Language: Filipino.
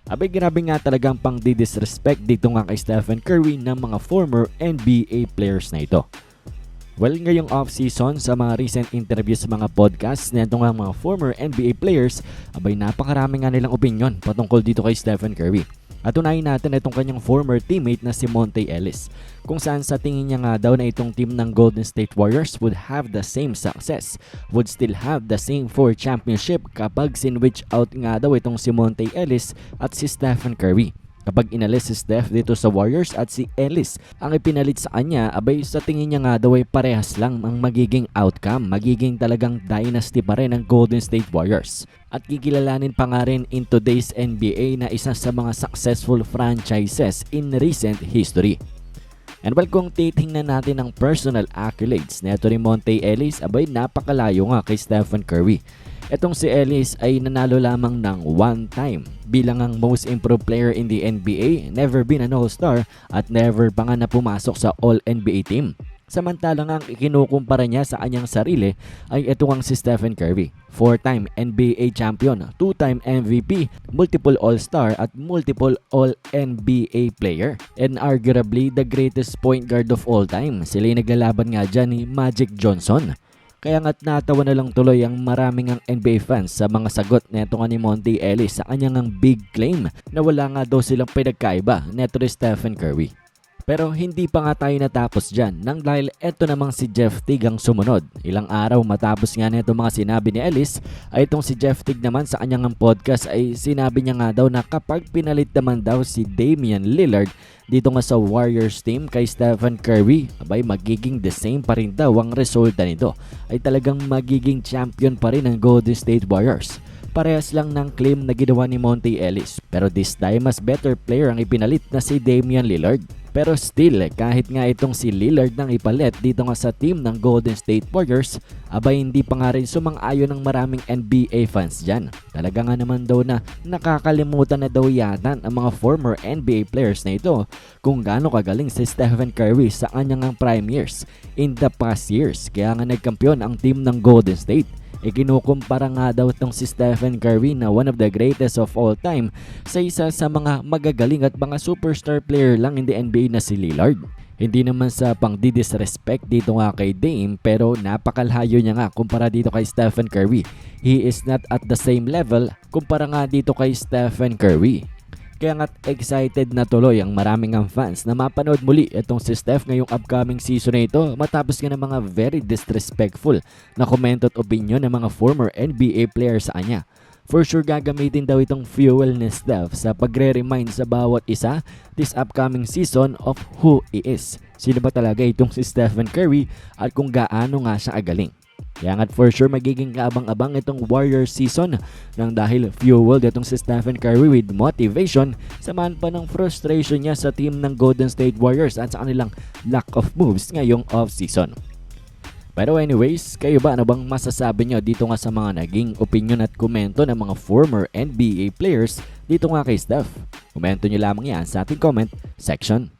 Abay grabe nga talagang pang disrespect dito nga kay Stephen Curry ng mga former NBA players na ito. Well, ngayong off-season sa mga recent interviews sa mga podcasts na ito nga mga former NBA players, abay napakarami nga nilang opinion patungkol dito kay Stephen Curry. At unahin natin itong kanyang former teammate na si Monte Ellis, kung saan sa tingin niya nga daw na itong team ng Golden State Warriors would have the same success, would still have the same 4 championship kapag sinwitch out nga daw itong si Monte Ellis at si Stephen Curry. Kapag inalis si Steph dito sa Warriors at si Ellis ang ipinalit sa kanya, abay sa tingin niya nga daw ay parehas lang ang magiging outcome. Magiging talagang dynasty pa rin ang Golden State Warriors. At kikilalanin pa nga rin in today's NBA na isa sa mga successful franchises in recent history. And well, kung titingnan natin ang personal accolades neto ni Monte Ellis, abay napakalayo nga kay Stephen Curry. Etong si Ellis ay nanalo lamang ng 1 time bilang ang most improved player in the NBA, never been an All-Star at never pa nga na pumasok sa All-NBA team. Samantalang ang ikinukumpara niya sa kanyang sarili ay ito ang si Stephen Curry, 4-time NBA champion, 2-time MVP, multiple All-Star at multiple All-NBA player, and arguably the greatest point guard of all time. Sila yung naglalaban nga dyan ni Magic Johnson. Kaya nga't natawa na lang tuloy ang maraming ang NBA fans sa mga sagot neto nga ni Monte Ellis sa kanyang ang big claim na wala nga daw silang pinagkaiba neto ni Stephen Curry. Pero hindi pa nga tayo natapos dyan nang dahil eto namang si Jeff Teague ang sumunod. Ilang araw matapos nga neto mga sinabi ni Ellis ay itong si Jeff Teague naman sa kanyang podcast ay sinabi niya nga daw na kapag pinalit naman daw si Damian Lillard dito nga sa Warriors team kay Stephen Curry, abay magiging the same pa rin daw ang resulta nito. Ay talagang magiging champion pa rin ang Golden State Warriors. Parehas lang ng claim na ginawa ni Monte Ellis, pero this time mas better player ang ipinalit na si Damian Lillard. Pero still, kahit nga itong si Lillard nang ipalit dito nga sa team ng Golden State Warriors, abay hindi pa nga rin sumang-ayon ng maraming NBA fans dyan. Talaga nga naman daw na nakakalimutan na daw yata ang mga former NBA players na ito kung gaano kagaling si Stephen Curry sa kanyang prime years in the past years. Kaya nga nagkampiyon ang team ng Golden State. Ikinukumpara nga daw itong si Stephen Curry na one of the greatest of all time sa isa sa mga magagaling at mga superstar player lang in the NBA na si Lillard. Hindi naman sa pang-disrespect dito nga kay Dame, pero napakalayo niya nga kumpara dito kay Stephen Curry. He is not at the same level kumpara nga dito kay Stephen Curry. Kaya nga't excited na tuloy ang maraming ang fans na mapanood muli itong si Steph ngayong upcoming season na ito matapos nga ng mga very disrespectful na komento at opinion ng mga former NBA players sa kanya. For sure gagamitin daw itong fuel ni Steph sa pagre-remind sa bawat isa this upcoming season of who he is. Sino ba talaga itong si Stephen Curry at kung gaano nga siya agaling. Kaya nga't for sure magiging kaabang-abang itong Warriors season nang dahil fueled itong si Stephen Curry with motivation samahan pa ng frustration niya sa team ng Golden State Warriors at sa kanilang lack of moves ngayong off-season. Pero anyways, kayo ba ano bang masasabi nyo dito nga sa mga naging opinion at komento ng mga former NBA players dito nga kay Steph? Komento nyo lamang yan sa ating comment section.